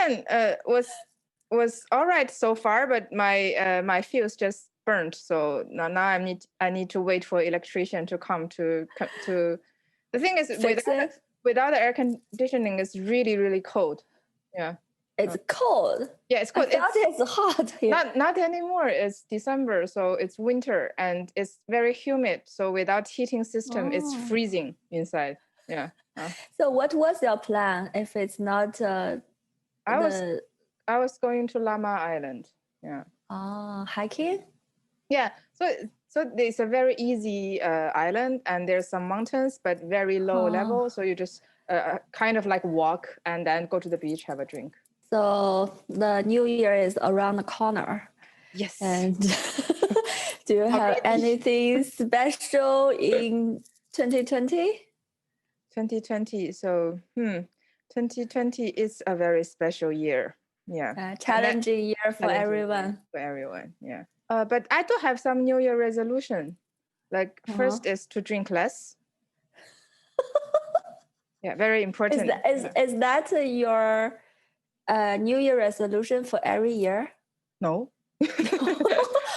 electrician was all right so far, but my fuse just burned. So now I need to wait for electrician to come to. The thing is, without the air conditioning, it's really, really cold. Yeah. It's cold. Yeah, it's cold. I thought it's hot here. Not anymore. It's December, so it's winter and it's very humid. So without heating system, it's freezing inside. Yeah. So what was your plan if it's not? I was going to Lama Island. Yeah. Hiking? Yeah. So it's a very easy island, and there's some mountains, but very low level. So you just kind of like walk and then go to the beach, have a drink. So the New Year is around the corner. Yes. And do you have anything special in 2020? 2020. So 2020 is a very special year. Yeah. Challenging year for everyone. For everyone, yeah. But I do have some New Year resolution. Like first is to drink less. Yeah, very important. Is that your New Year resolution for every year? No.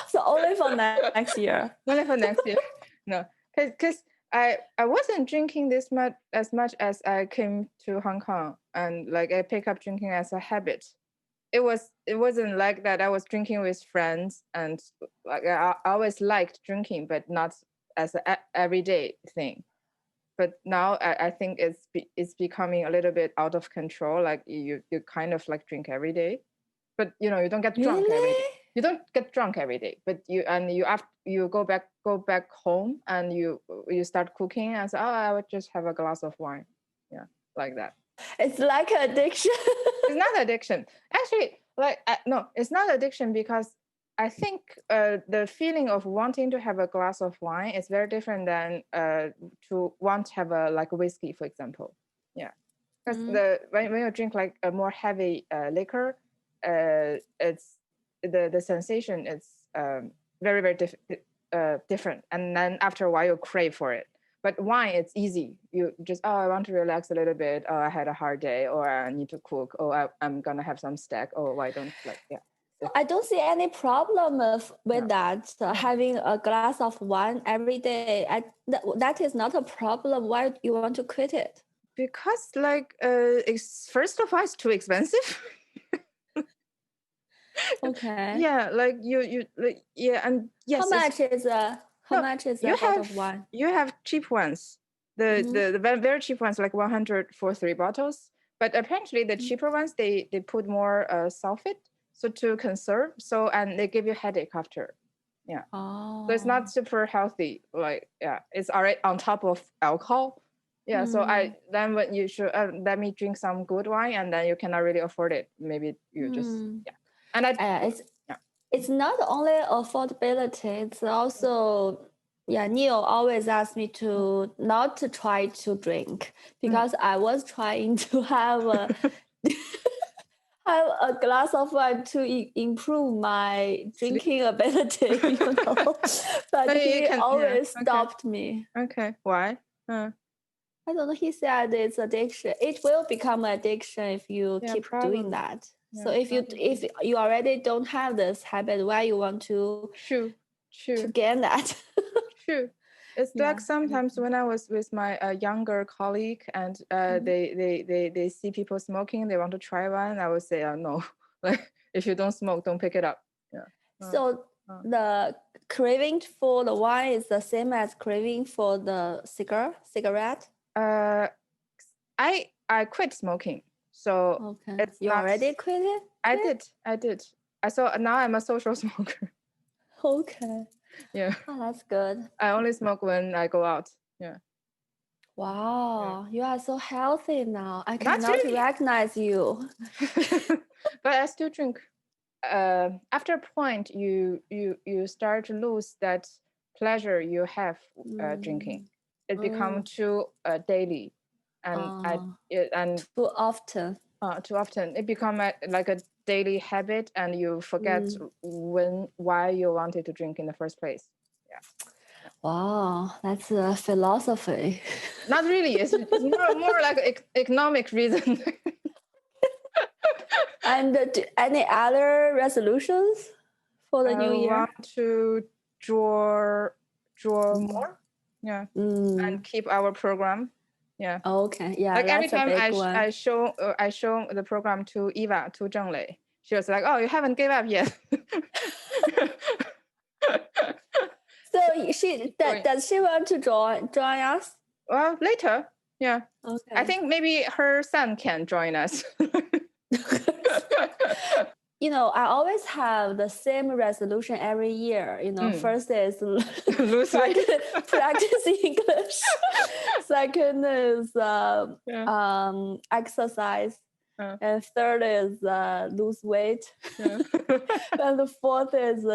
So only for next year. Only for next year. No, because I wasn't drinking as much as I came to Hong Kong, and like I pick up drinking as a habit. It wasn't like that. I was drinking with friends, and like I always liked drinking, but not as an everyday thing. But now I think it's becoming a little bit out of control. Like you kind of like drink every day, but you don't get drunk every day. You don't get drunk every day, but you go back home and you start cooking and say, I would just have a glass of wine. Yeah, like that. It's like addiction. It's not addiction. Actually, no, it's not addiction because I think the feeling of wanting to have a glass of wine is very different than to want to have a whiskey, for example. Yeah, because when you drink like a more heavy liquor, it's the sensation is very, very different, and then after a while you crave for it. But wine, it's easy. You just, I want to relax a little bit. Oh, I had a hard day, or I need to cook. Oh, I'm gonna have some steak. Oh, why don't I don't see any problem with that. Having a glass of wine every day, that is not a problem. Why you want to quit it? Because first of all, it's too expensive. Okay. Yeah, like you and yes. How much is a bottle of wine? You have cheap ones. The very cheap ones, like 100 for 3 bottles. But apparently the cheaper ones, they put more sulfate, so to conserve. And they give you headache after. Yeah. Oh. So it's not super healthy. It's already on top of alcohol. Yeah. So then when you should let me drink some good wine, and then you cannot really afford it. Maybe you just And it's not only affordability, it's also, Neil always asks me to not to try to drink because I was trying to have a glass of wine to improve my drinking ability, but he always stopped me. Okay, why? I don't know. He said it's addiction. It will become addiction if you keep doing that. Yeah, so if you already don't have this habit, why you want to to gain that? True. It's like sometimes when I was with my younger colleague and they see people smoking, they want to try one. I would say no. Like if you don't smoke, don't pick it up. Yeah. So the craving for the wine is the same as craving for the cigarette. I quit smoking. So it's you already quit it? I did. Now I'm a social smoker. Okay. Yeah. Oh, that's good. I only smoke when I go out. Yeah. Wow, you are so healthy now. I cannot recognize you. But I still drink. After a point, you start to lose that pleasure you have drinking. It becomes too daily. And too often. Too often, it becomes like a daily habit, and you forget why you wanted to drink in the first place. Yeah. Wow, that's a philosophy. Not really. It's more like economic reason. And any other resolutions for the new year? I want to draw more. Yeah. And keep our program. Yeah. Okay. Yeah. Like every that's time a big one. I show the program to Eva, to Zhenglei, she was like, "Oh, you haven't gave up yet." So does she want to join us? Well, later. Yeah. Okay. I think maybe her son can join us. I always have the same resolution every year. First is lose weight, practice English. Second is exercise. And third is lose weight. And the fourth is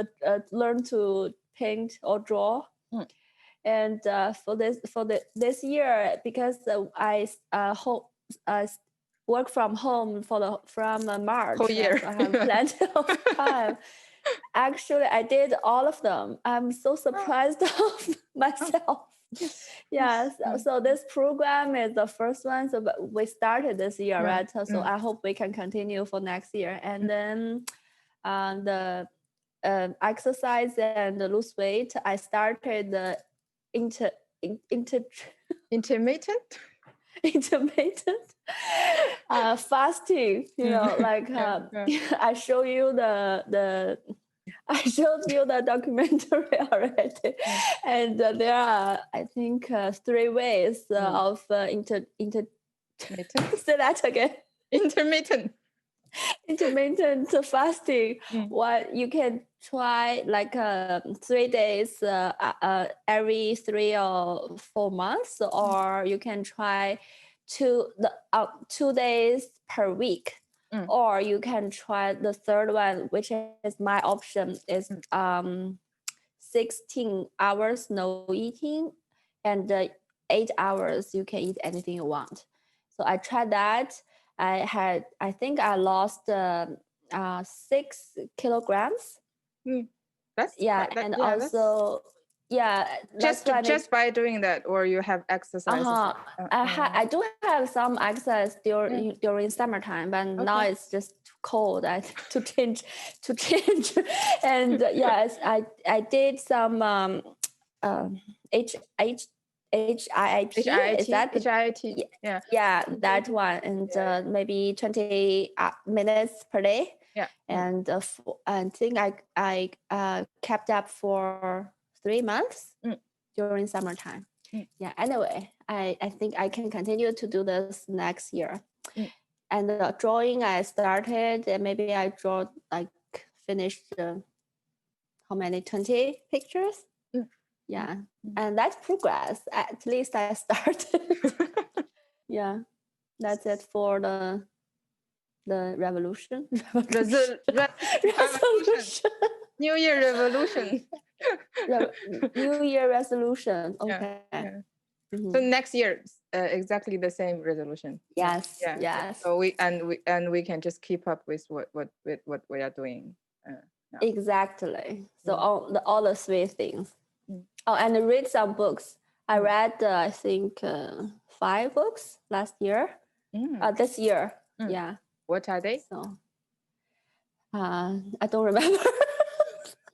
learn to paint or draw. And for this year, because I work from home from March. Whole year. So I have plenty of time. Actually, I did all of them. I'm so surprised of myself. Yeah. So this program is the first one. So we started this year, right? So I hope we can continue for next year. And then the exercise and the lose weight, I started the intermittent fasting. I showed you I showed you the documentary already, and there are, I think, 3 ways of intermittent. Say that again. Intermittent fasting. What you can try 3 days every 3 or 4 months, or you can try 2 days per week, or you can try the third one, which is my option, is 16 hours no eating, and 8 hours you can eat anything you want. So I tried that. I think I lost 6 kilograms. Just by doing that, or you have exercise? I do have some exercise during summertime, but now it's just too cold. I think to change. And yes, I did some HIIT. Is that HIIT? Yeah, that one, and maybe 20 minutes per day. Yeah. And I think I kept up for 3 months during summertime. Yeah. Anyway, I think I can continue to do this next year. And the drawing I started, and maybe I finished how many 20 pictures. Yeah, and that's progress. At least I started. Yeah, that's it for the revolution. Resolution. New Year revolution. New Year resolution. Okay. Yeah. So next year, exactly the same resolution. Yes. Yes. So we can just keep up with what we are doing. Exactly. So all the 3 things. Oh, and read some books. I read, I think, 5 books last year. This year. Yeah. What are they? So, I don't remember.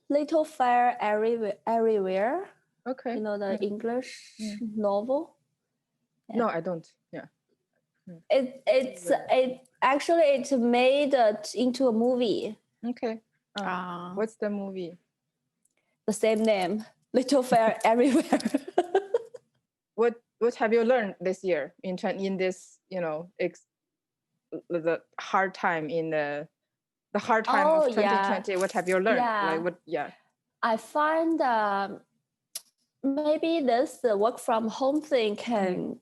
Little Fire Everywhere. Okay. The English novel. Yeah. No, I don't. Yeah. It actually made into a movie. Okay. What's the movie? The same name. Little Fire Everywhere. What have you learned this year in this the hard time of 2020? What have you learned? I find maybe this work from home thing can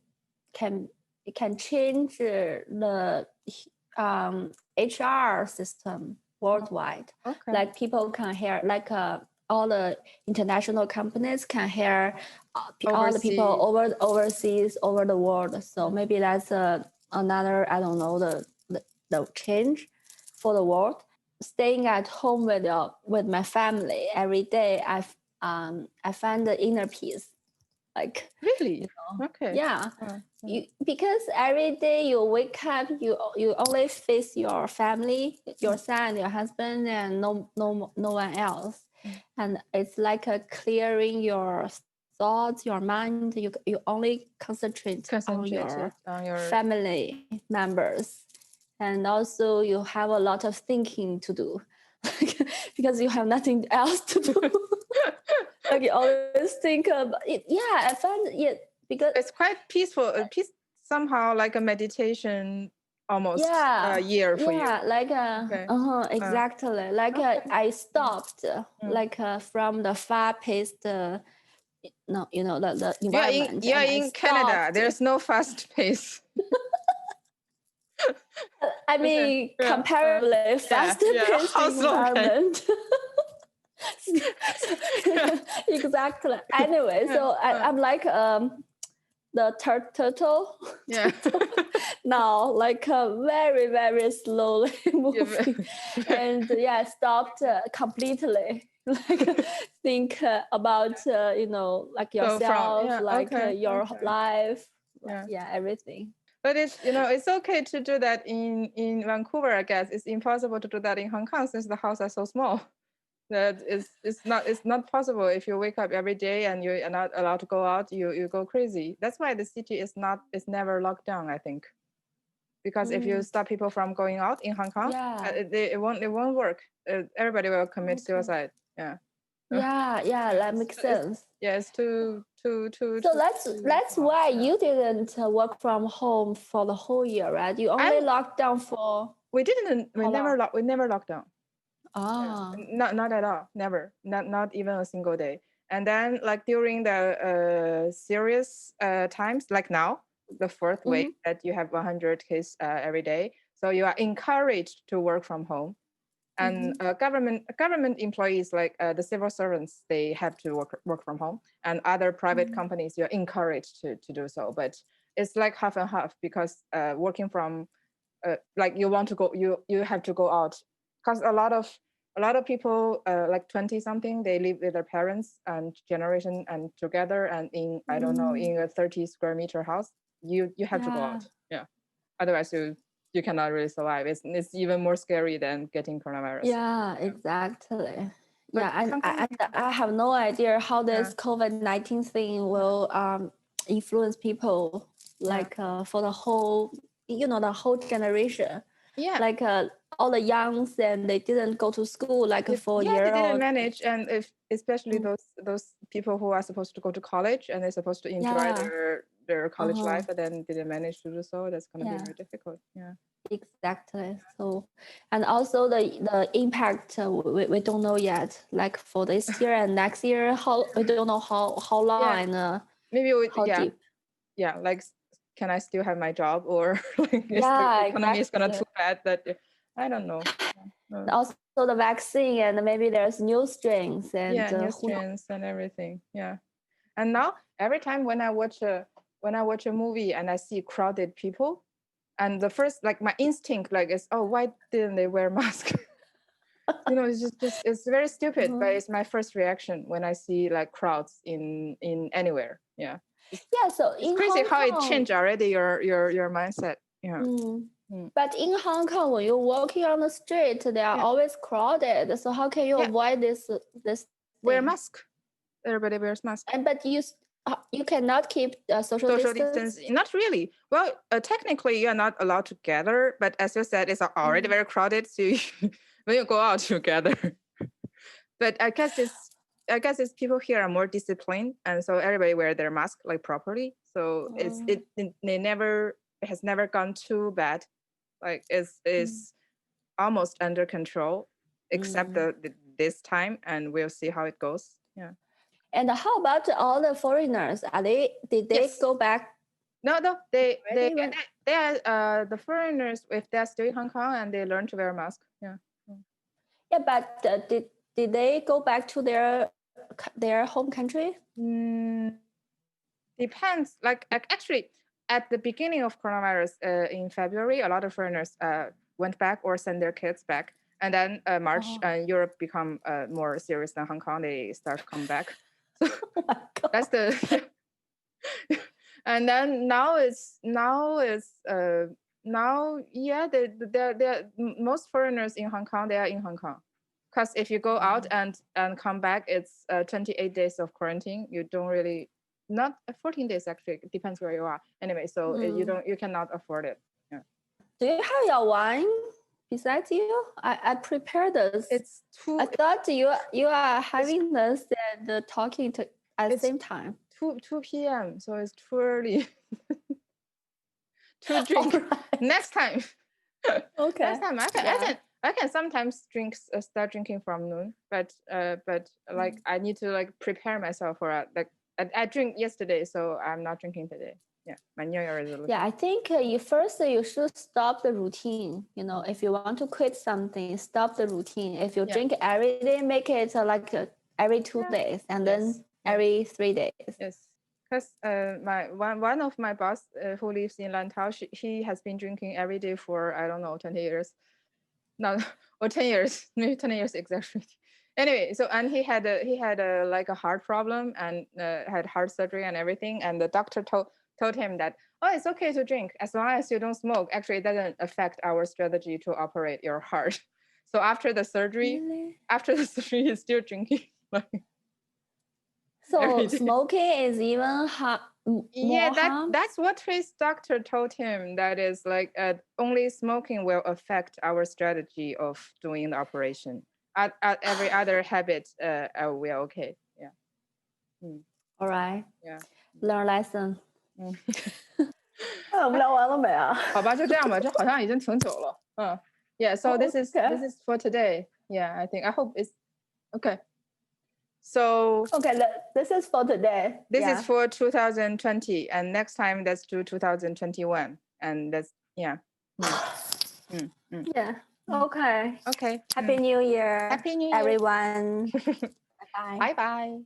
change the HR system worldwide. Okay. Like people can hear all the international companies can hear all the people overseas, over the world. So maybe that's another, I don't know, the change for the world. Staying at home with my family every day, I find the inner peace. Like, really? you know, Okay. yeah. Because every day you wake up, you only face your family, your son, your husband, and no one else. And it's like a clearing your thoughts, your mind. You only concentrate on your family members, and also you have a lot of thinking to do, because you have nothing else to do. Like you always think about it. Yeah, I find it because it's quite peaceful. Somehow like a meditation almost a year for you. Like exactly. Like I stopped like from the fast-paced no, you know, the environment. You're in Canada. There's no fast pace. I mean, comparably fast-paced environment. Exactly. Anyway, so I'm like the turtle. Yeah. Now, like very, very slowly moving, and stopped completely. Like think about you know, like yourself, your life, everything. But it's, you know, it's okay to do that in Vancouver. I guess it's impossible to do that in Hong Kong since the houses are so small. That it's not possible. If you wake up every day and you're not allowed to go out, you go crazy. That's why the city is never locked down, I think, because if you stop people from going out in Hong Kong, it won't work. Everybody will commit suicide. That makes sense. It's too. So that's why you didn't work from home for the whole year, right? You only locked down for. We never locked down. Ah. Not at all. Never. Not even a single day. And then like during the serious times, like now, the fourth wave that you have 100 cases every day. So you are encouraged to work from home. And government employees, like the civil servants, they have to work from home. And other private companies, you're encouraged to do so. But it's like half and half, because working from like you want to go, you have to go out, because a lot of people like 20 something, they live with their parents and generation and together, and in I don't know, in a 30 square meter house, you have to go out. Otherwise you cannot really survive. It's even more scary than getting coronavirus. Exactly. And I have no idea how this COVID-19 thing will influence people, like for the whole, the whole generation. Like all the youngs, and they didn't go to school like for a year. They didn't manage, and especially those people who are supposed to go to college and they're supposed to enjoy their college life, and then didn't manage to do so. That's gonna be very difficult. Exactly. So, and also the impact we don't know yet. Like for this year and next year, we don't know how long and maybe how deep. Like, can I still have my job, or like the economy is gonna too bad that I don't know. Also the vaccine, and maybe there's new strains and new strains and everything. And now every time when I watch a movie and I see crowded people, and the first, like, my instinct like is, oh, why didn't they wear mask? It's just it's very stupid, but it's my first reaction when I see like crowds in anywhere. So it's crazy how it changed already your mindset. But in Hong Kong, when you're walking on the street, they are always crowded. So how can you avoid this wear mask? Everybody wears mask. But you cannot keep social distance? Not really. Well, technically you're not allowed to gather, but as you said, it's already very crowded, so when you go out you gather. But I guess it's people here are more disciplined, and so everybody wear their mask like properly. So it has never gone too bad. Like it's almost under control, except this time, and we'll see how it goes. And how about all the foreigners? Did they go back? No, they are the foreigners, if they're still in Hong Kong, and they learn to wear a mask. But did they go back to their home country? Depends. Like actually, at the beginning of coronavirus in February, a lot of foreigners went back or sent their kids back, and then March, Europe become more serious than Hong Kong. They start to come back. So that's the And then now yeah, they're most foreigners in Hong Kong, they are in Hong Kong. Because if you go out and come back, it's 28 days of quarantine. You don't really, not 14 days actually. It depends where you are. Anyway, so you cannot afford it. Yeah. Do you have your wine besides you? I prepared this. It's too. I thought you are having this and talking at the same time. 2 p.m. So it's too early to drink. Right. Next time. Okay. Next time I can sometimes start drinking from noon, but like I need to like prepare myself for it. Like I drink yesterday, so I'm not drinking today. Yeah, my New Year resolution. Yeah, I think you should stop the routine. You know, if you want to quit something, stop the routine. If you drink every day, make it like every 2 days, and then every 3 days. Yes, because one of my boss who lives in Lantau, he has been drinking every day for I don't know 20 years. No, or 10 years, maybe 20 years exactly. Anyway, so and he had like a heart problem and had heart surgery and everything, and the doctor told him that it's okay to drink as long as you don't smoke. Actually, it doesn't affect our strategy to operate your heart. So after the surgery, he's still drinking. So smoking is even that's what his doctor told him. That is like only smoking will affect our strategy of doing the operation. At every other habit, we're okay. Yeah. All right. Yeah. Learn lesson. 我们聊完了没啊？好吧，就这样吧，这好像已经挺久了。Yeah. So this is for today. Yeah, I hope it's okay. So this is for today. This is for 2020, and next time let's do 2021, and that's yeah. Yeah. Okay. Okay. Happy New Year. Happy New Year, everyone. Bye bye.